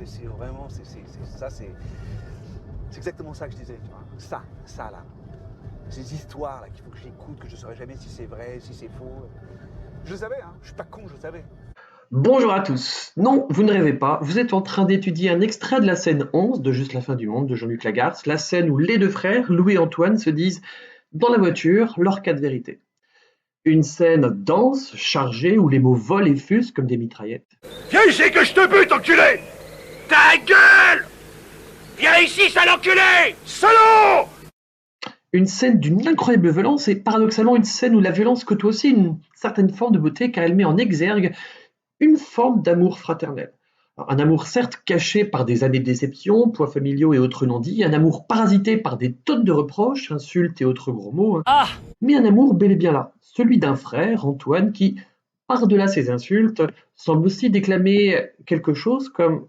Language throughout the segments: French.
c'est vraiment, c'est exactement ça que je disais, tu vois. Ça là, ces histoires là qu'il faut que j'écoute, que je ne saurais jamais si c'est vrai, si c'est faux. Je le savais, hein, je suis pas con, je le savais. Bonjour à tous. Non, vous ne rêvez pas, vous êtes en train d'étudier un extrait de la scène 11 de Juste la fin du monde de Jean-Luc Lagarce, la scène où les deux frères, Louis et Antoine, se disent dans la voiture leur cas de vérité. Une scène dense, chargée, où les mots volent et fusent comme des mitraillettes. Viens ici que je te bute, enculé! Ta gueule! Viens ici, sale enculé! Salaud! Une scène d'une incroyable violence et paradoxalement une scène où la violence côtoie aussi une certaine forme de beauté car elle met en exergue une forme d'amour fraternel. Alors, un amour certes caché par des années de déception, poids familiaux et autres non-dits, un amour parasité par des tonnes de reproches, insultes et autres gros mots, mais un amour bel et bien là, celui d'un frère, Antoine, qui, par-delà ses insultes, semble aussi déclamer quelque chose comme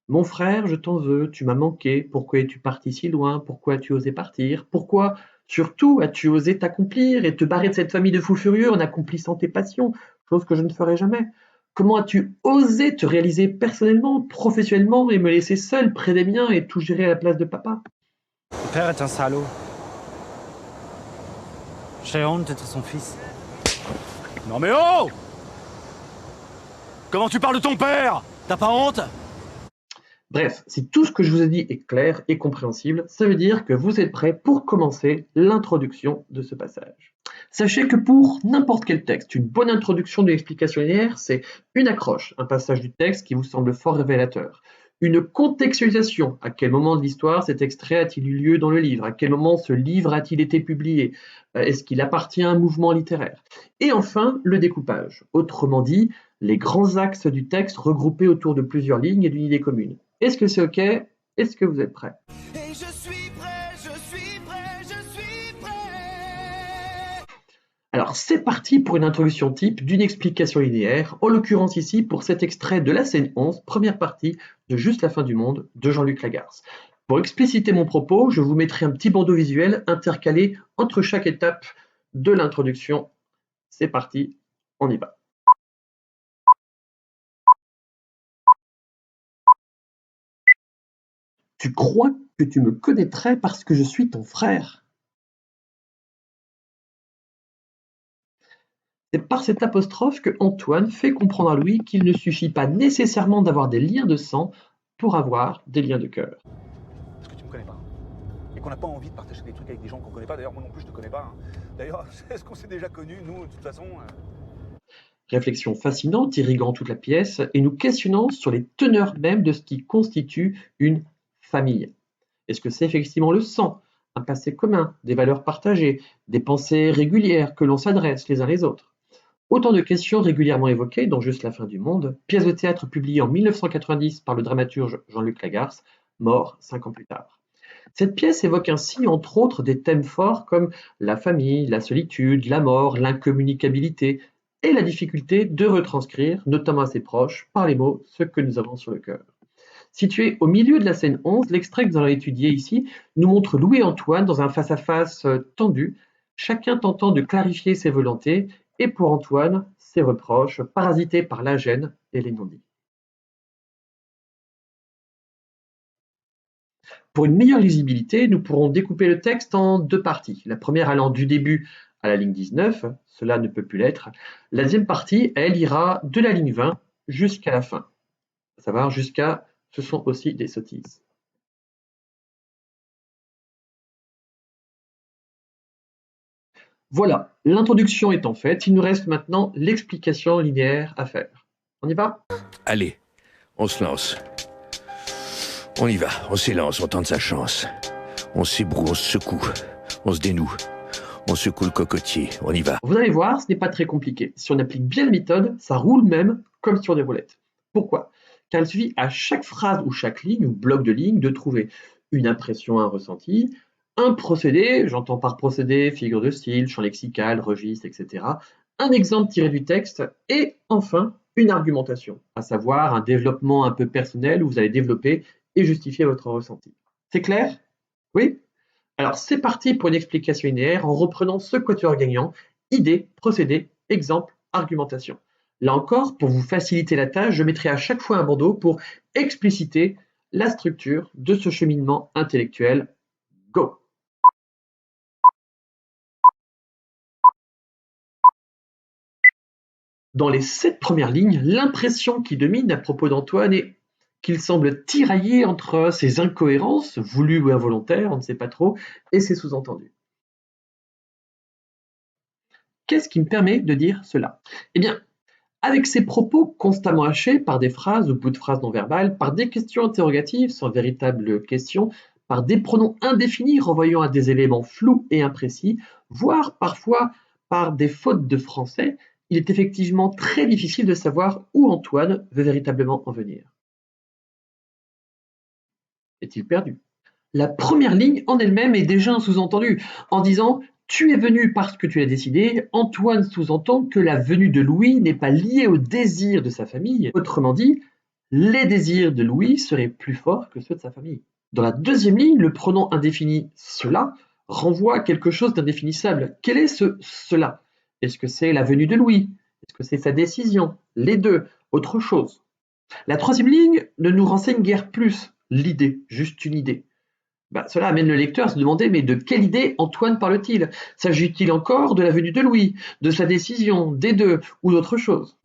mon frère, je t'en veux, tu m'as manqué, pourquoi es-tu parti si loin, pourquoi as-tu osé partir, pourquoi surtout as-tu osé t'accomplir et te barrer de cette famille de fous furieux en accomplissant tes passions, chose que je ne ferai jamais. Comment as-tu osé te réaliser personnellement, professionnellement et me laisser seul près des miens et tout gérer à la place de papa? Mon père est un salaud. J'ai honte d'être son fils. Non mais oh! Comment tu parles de ton père? T'as pas honte? Bref, si tout ce que je vous ai dit est clair et compréhensible, ça veut dire que vous êtes prêts pour commencer l'introduction de ce passage. Sachez que pour n'importe quel texte, une bonne introduction de l'explication linéaire, c'est une accroche, un passage du texte qui vous semble fort révélateur. Une contextualisation, à quel moment de l'histoire cet extrait a-t-il eu lieu dans le livre? À quel moment ce livre a-t-il été publié? Est-ce qu'il appartient à un mouvement littéraire? Et enfin, le découpage. Autrement dit, les grands axes du texte regroupés autour de plusieurs lignes et d'une idée commune. Est-ce que c'est OK? Est-ce que vous êtes prêts? Et je suis prêt, je suis prêt, je suis prêt. Alors c'est parti pour une introduction type d'une explication linéaire, en l'occurrence ici pour cet extrait de la scène 11, première partie de Juste la fin du monde de Jean-Luc Lagarce. Pour expliciter mon propos, je vous mettrai un petit bandeau visuel intercalé entre chaque étape de l'introduction. C'est parti, on y va. Tu crois que tu me connaîtrais parce que je suis ton frère? C'est par cette apostrophe que Antoine fait comprendre à Louis qu'il ne suffit pas nécessairement d'avoir des liens de sang pour avoir des liens de cœur. Parce que tu me connais pas. Et qu'on n'a pas envie de partager des trucs avec des gens qu'on connaît pas. D'ailleurs, moi non plus, je te connais pas. D'ailleurs, est-ce qu'on s'est déjà connus, nous, de toute façon? Réflexion fascinante irriguant toute la pièce et nous questionnant sur les teneurs mêmes de ce qui constitue une famille. Est-ce que c'est effectivement le sang, un passé commun, des valeurs partagées, des pensées régulières que l'on s'adresse les uns les autres? Autant de questions régulièrement évoquées dans Juste la fin du monde, pièce de théâtre publiée en 1990 par le dramaturge Jean-Luc Lagarce, mort 5 ans plus tard. Cette pièce évoque ainsi, entre autres, des thèmes forts comme la famille, la solitude, la mort, l'incommunicabilité et la difficulté de retranscrire, notamment à ses proches, par les mots, ce que nous avons sur le cœur. Situé au milieu de la scène 11, l'extrait que nous allons étudier ici nous montre Louis et Antoine dans un face-à-face tendu, chacun tentant de clarifier ses volontés, et pour Antoine, ses reproches, parasités par la gêne et les non-dits. Pour une meilleure lisibilité, nous pourrons découper le texte en deux parties. La première allant du début à la ligne 19, cela ne peut plus l'être. La deuxième partie, elle, ira de la ligne 20 jusqu'à la fin. À savoir jusqu'à « ce sont aussi des sottises ». Voilà, l'introduction étant faite, il nous reste maintenant l'explication linéaire à faire. On y va? Allez, on se lance. On y va, on s'élance, on tente sa chance. On s'ébroue, on se secoue, on se dénoue. On secoue le cocotier, on y va. Vous allez voir, ce n'est pas très compliqué. Si on applique bien la méthode, ça roule même comme sur des roulettes. Pourquoi? Car il suffit à chaque phrase ou chaque ligne ou bloc de ligne de trouver une impression, un ressenti, un procédé, j'entends par procédé, figure de style, champ lexical, registre, etc., un exemple tiré du texte, et enfin une argumentation, à savoir un développement un peu personnel où vous allez développer et justifier votre ressenti. C'est clair? Oui? Alors c'est parti pour une explication linéaire en reprenant ce quatuor gagnant, idée, procédé, exemple, argumentation. Là encore, pour vous faciliter la tâche, je mettrai à chaque fois un bandeau pour expliciter la structure de ce cheminement intellectuel. Go! Dans les 7 premières lignes, l'impression qui domine à propos d'Antoine est qu'il semble tirailler entre ses incohérences, voulues ou involontaires, on ne sait pas trop, et ses sous-entendus. Qu'est-ce qui me permet de dire cela? Eh bien, avec ces propos constamment hachés par des phrases ou bouts de phrases non verbales, par des questions interrogatives sans véritable question, par des pronoms indéfinis renvoyant à des éléments flous et imprécis, voire parfois par des fautes de français, il est effectivement très difficile de savoir où Antoine veut véritablement en venir. Est-il perdu? La première ligne en elle-même est déjà un sous-entendu, en disant « Tu es venu parce que tu l'as décidé », Antoine sous-entend que la venue de Louis n'est pas liée au désir de sa famille. Autrement dit, les désirs de Louis seraient plus forts que ceux de sa famille. Dans la deuxième ligne, le pronom indéfini « cela » renvoie à quelque chose d'indéfinissable. Quel est ce « cela » ? Est-ce que c'est la venue de Louis ? Est-ce que c'est sa décision ? Les deux, autre chose. La troisième ligne ne nous renseigne guère plus, l'idée, juste une idée. Cela amène le lecteur à se demander mais de quelle idée Antoine parle-t-il? S'agit-il encore de la venue de Louis, de sa décision, des deux, ou d'autre chose?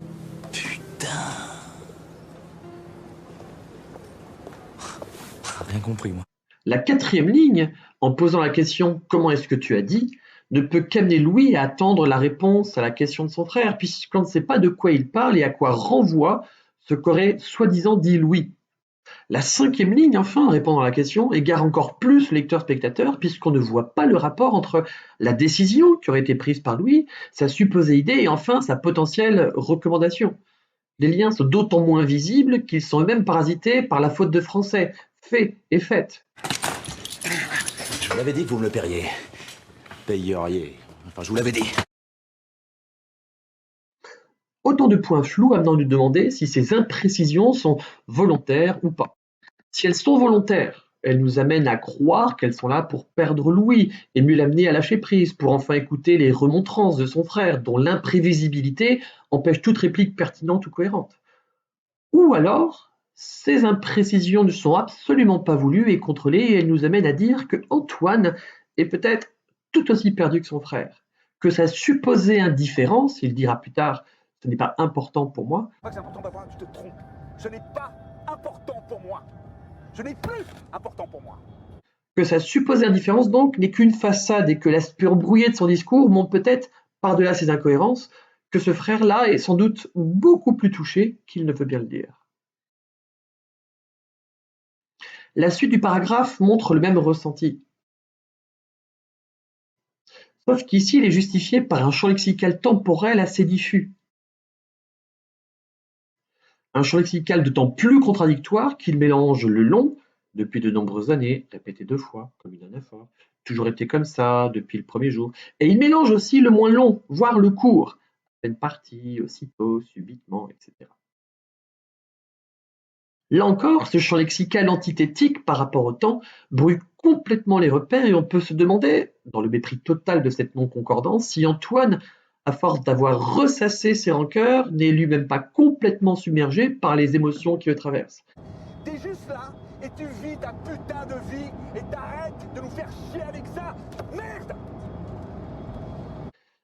Putain. Rien compris, moi. La quatrième ligne, en posant la question « Comment est-ce que tu as dit ?», ne peut qu'amener Louis à attendre la réponse à la question de son frère, puisqu'on ne sait pas de quoi il parle et à quoi renvoie ce qu'aurait soi-disant dit Louis. La cinquième ligne, enfin, répondant à la question, égare encore plus le lecteur-spectateur, puisqu'on ne voit pas le rapport entre la décision qui aurait été prise par Louis, sa supposée idée et enfin sa potentielle recommandation. Les liens sont d'autant moins visibles qu'ils sont eux-mêmes parasités par la faute de français, fait et faite. Je vous l'avais dit que vous me le paieriez. Payeriez. Enfin, je vous l'avais dit. Autant de points flous amenant à nous demander si ces imprécisions sont volontaires ou pas. Si elles sont volontaires, elles nous amènent à croire qu'elles sont là pour perdre Louis et mieux l'amener à lâcher prise, pour enfin écouter les remontrances de son frère, dont l'imprévisibilité empêche toute réplique pertinente ou cohérente. Ou alors, ces imprécisions ne sont absolument pas voulues et contrôlées et elles nous amènent à dire que Antoine est peut-être tout aussi perdu que son frère, que sa supposée indifférence, il dira plus tard « ce n'est pas important pour moi », C'est important pour moi, tu te trompes. Ce n'est pas important pour moi. Ce n'est plus important pour moi. que sa supposée indifférence donc n'est qu'une façade et que l'aspect brouillé de son discours montre peut-être, par-delà ses incohérences, que ce frère-là est sans doute beaucoup plus touché qu'il ne veut bien le dire. La suite du paragraphe montre le même ressenti. Sauf qu'ici, il est justifié par un champ lexical temporel assez diffus. Un champ lexical d'autant plus contradictoire qu'il mélange le long, depuis de nombreuses années, répété 2 fois, comme une anaphore, toujours été comme ça, depuis le premier jour, et il mélange aussi le moins long, voire le court, à peine partie, aussitôt, subitement, etc. Là encore, ce champ lexical antithétique par rapport au temps brouille complètement les repères et on peut se demander, dans le mépris total de cette non-concordance, si Antoine, à force d'avoir ressassé ses rancœurs, n'est lui-même pas complètement submergé par les émotions qui le traversent. T'es juste là et tu vis ta putain de vie et t'arrêtes de nous faire chier avec ça. Merde!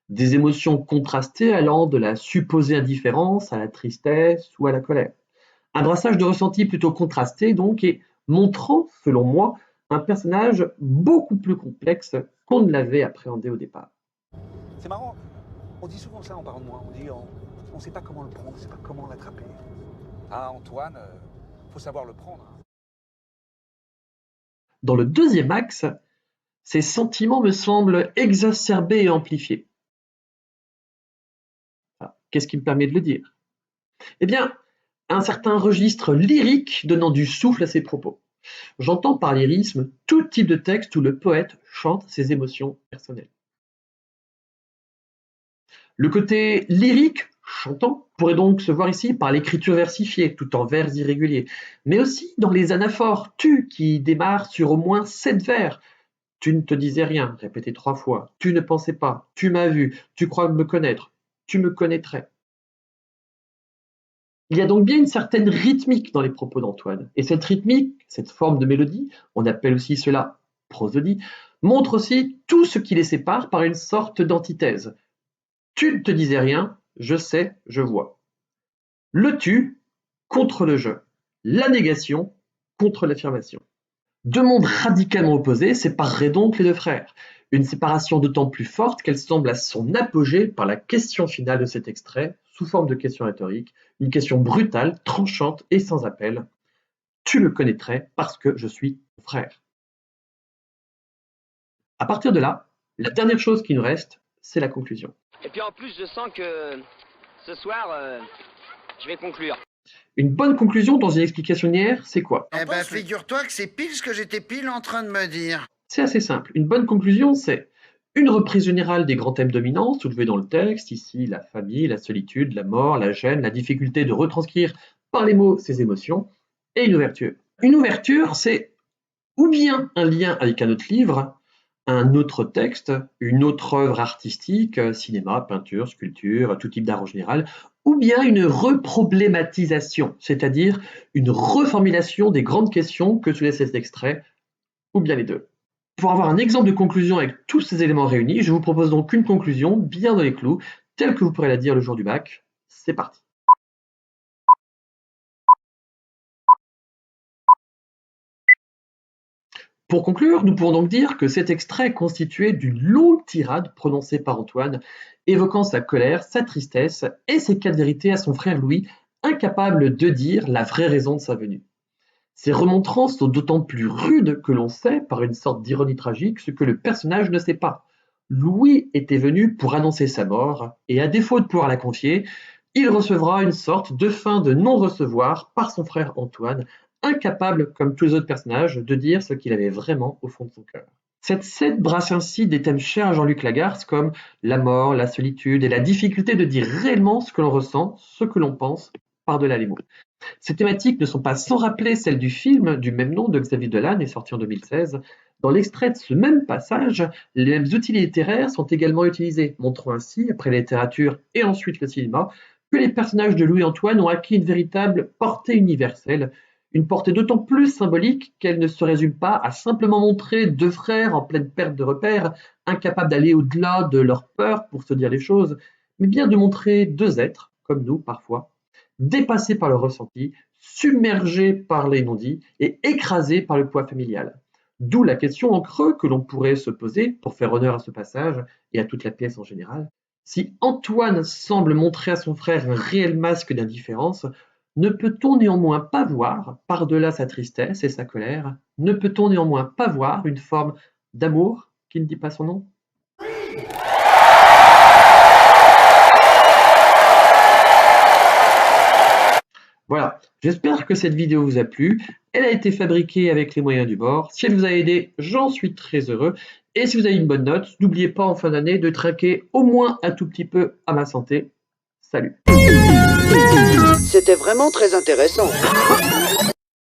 Des émotions contrastées allant de la supposée indifférence à la tristesse ou à la colère. Un brassage de ressentis plutôt contrasté donc et montrant, selon moi, un personnage beaucoup plus complexe qu'on ne l'avait appréhendé au départ. C'est marrant, on dit souvent ça en parlant de moi. On dit on sait pas comment le prendre, on sait pas comment l'attraper. Ah Antoine, faut savoir le prendre. Hein. Dans le deuxième axe, ces sentiments me semblent exacerbés et amplifiés. Qu'est-ce qui me permet de le dire? Eh bien, un certain registre lyrique donnant du souffle à ses propos. J'entends par lyrisme tout type de texte où le poète chante ses émotions personnelles. Le côté lyrique, chantant, pourrait donc se voir ici par l'écriture versifiée, tout en vers irréguliers, mais aussi dans les anaphores, tu, qui démarrent sur au moins 7 vers. Tu ne te disais rien, répété 3 fois. Tu ne pensais pas, tu m'as vu, tu crois me connaître, tu me connaîtrais. Il y a donc bien une certaine rythmique dans les propos d'Antoine. Et cette rythmique, cette forme de mélodie, on appelle aussi cela prosodie, montre aussi tout ce qui les sépare par une sorte d'antithèse. Tu ne te disais rien, je sais, je vois. Le tu contre le je. La négation contre l'affirmation. Deux mondes radicalement opposés sépareraient donc les deux frères. Une séparation d'autant plus forte qu'elle semble à son apogée par la question finale de cet extrait, sous forme de question rhétorique, une question brutale, tranchante et sans appel. Tu me connaîtrais parce que je suis ton frère. À partir de là, la dernière chose qui nous reste, c'est la conclusion. Et puis en plus, je sens que ce soir, je vais conclure. Une bonne conclusion dans une explication linéaire, c'est quoi? Eh ben, figure-toi que c'est pile ce que j'étais pile en train de me dire. C'est assez simple. Une bonne conclusion, c'est une reprise générale des grands thèmes dominants soulevés dans le texte, ici la famille, la solitude, la mort, la gêne, la difficulté de retranscrire par les mots ses émotions, et une ouverture. Une ouverture, c'est ou bien un lien avec un autre livre, un autre texte, une autre œuvre artistique, cinéma, peinture, sculpture, tout type d'art en général, ou bien une reproblématisation, c'est-à-dire une reformulation des grandes questions que soulève cet extrait, ou bien les deux. Pour avoir un exemple de conclusion avec tous ces éléments réunis, je vous propose donc une conclusion bien dans les clous, telle que vous pourrez la dire le jour du bac. C'est parti. Pour conclure, nous pouvons donc dire que cet extrait est constitué d'une longue tirade prononcée par Antoine, évoquant sa colère, sa tristesse et ses quatre vérités à son frère Louis, incapable de dire la vraie raison de sa venue. Ces remontrances sont d'autant plus rudes que l'on sait, par une sorte d'ironie tragique, ce que le personnage ne sait pas. Louis était venu pour annoncer sa mort, et à défaut de pouvoir la confier, il recevra une sorte de fin de non-recevoir par son frère Antoine, incapable, comme tous les autres personnages, de dire ce qu'il avait vraiment au fond de son cœur. Cette scène brasse ainsi des thèmes chers à Jean-Luc Lagarce comme la mort, la solitude et la difficulté de dire réellement ce que l'on ressent, ce que l'on pense, par-delà les mots. Ces thématiques ne sont pas sans rappeler celles du film du même nom de Xavier Dolan, sorti en 2016. Dans l'extrait de ce même passage, les mêmes outils littéraires sont également utilisés, montrant ainsi, après la littérature et ensuite le cinéma, que les personnages de Louis-Antoine ont acquis une véritable portée universelle, une portée d'autant plus symbolique qu'elle ne se résume pas à simplement montrer deux frères en pleine perte de repères, incapables d'aller au-delà de leur peur pour se dire les choses, mais bien de montrer deux êtres, comme nous parfois, dépassés par le ressenti, submergés par les non-dits et écrasés par le poids familial. D'où la question en creux que l'on pourrait se poser, pour faire honneur à ce passage et à toute la pièce en général. Si Antoine semble montrer à son frère un réel masque d'indifférence, ne peut-on néanmoins pas voir, par-delà sa tristesse et sa colère, ne peut-on néanmoins pas voir une forme d'amour qui ne dit pas son nom? Voilà, j'espère que cette vidéo vous a plu. Elle a été fabriquée avec les moyens du bord. Si elle vous a aidé, j'en suis très heureux. Et si vous avez une bonne note, n'oubliez pas en fin d'année de trinquer au moins un tout petit peu à ma santé. Salut. C'était vraiment très intéressant.